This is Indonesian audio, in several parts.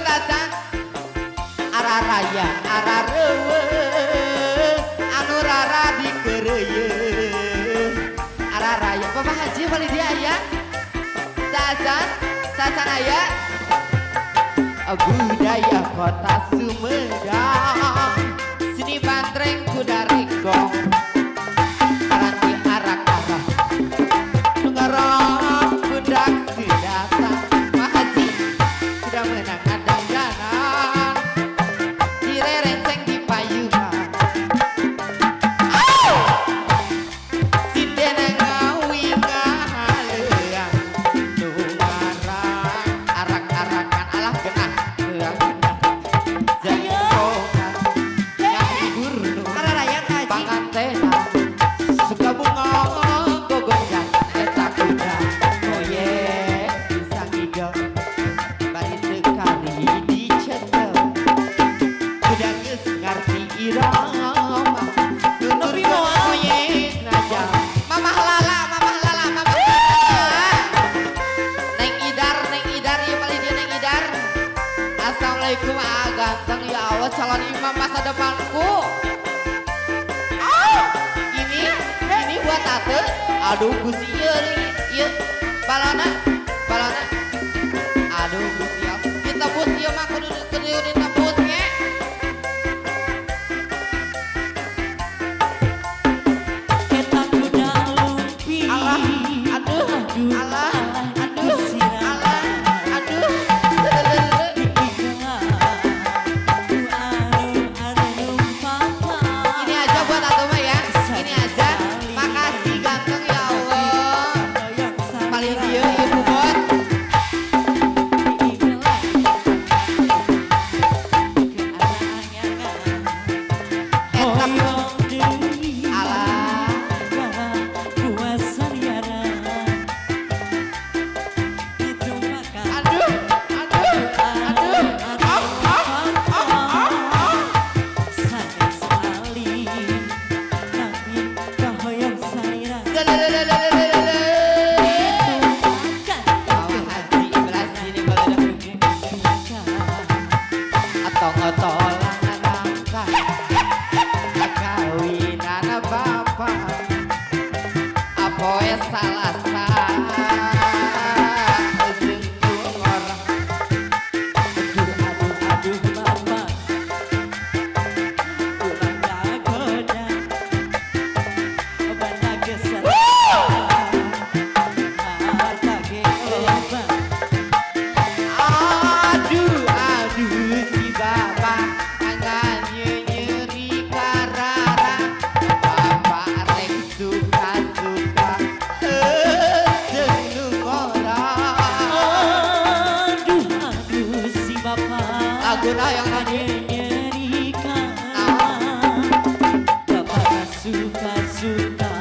tacan araraya ararewe anu rara dikereye araraya Bapak Haji balik dia ya tacan aya budaya kota Sumedang sini bantreng kuda regong aranti arak-arak ngerong budak sidata Pak Haji sudah menang kadang ganan direrenceng di payungan sindena ngawi ngahaleang nu ngarang arak-arakan alah genah genah jantongan ngahibur nu pangantena suka bunga gogojan eta kuda oye bisa ngidol bari sekali dicetel kuda geus ngarti irama nutur oye naja mamah lala Neng Idar ieu paling dia Neng Idar Assalamualaikum ganteng ya Allah calon imam masa depanku ini buat tate aduh Gusti ieu balana aduh Gusti Allah ditebus ieu mah kudu ditebus nya Eta kuda lumpi alah aduh alah aduh alah aduh ini aja buat atu mah ya ini aja makasih ganteng ya Allah paling dia ibu bos alah aduh Otong-otolan nangka kawinan bapak apoe salasa jeung orang Aduh bapak ulang dagoda banda geser harta ge loba aduh si bapak tangannya nyeri karara bapak rek suka-suka jeung orang aduh si bapak laguna yang tadi nyeri kanan bapak suka-suka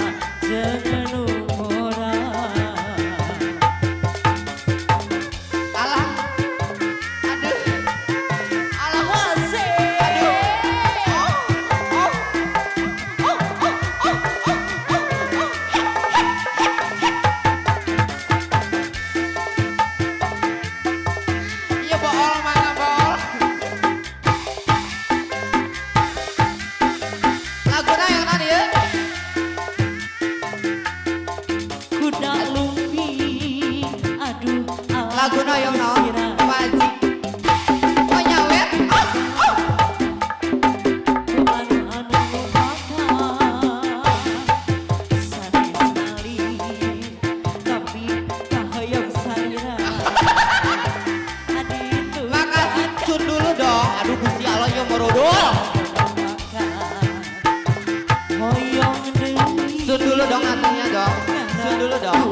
jeung orang alah aduh alah Wase aduh iya bool mana bool laguna yang tadi ya kuda lumpi aduh laguna yang naon wajib oh nyawet makasih sun dulu dong aduh Gusti Allah yang merodol sun dulu dong atunya dong sun dulu dong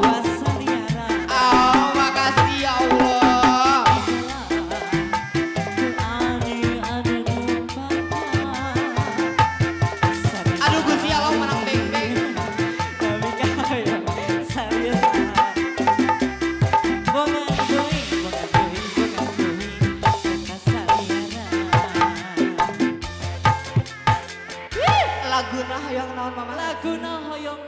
oh makasih ya Allah aduh Gusti Allah menang beng-beng laguna yang naon mama Laguna hoyong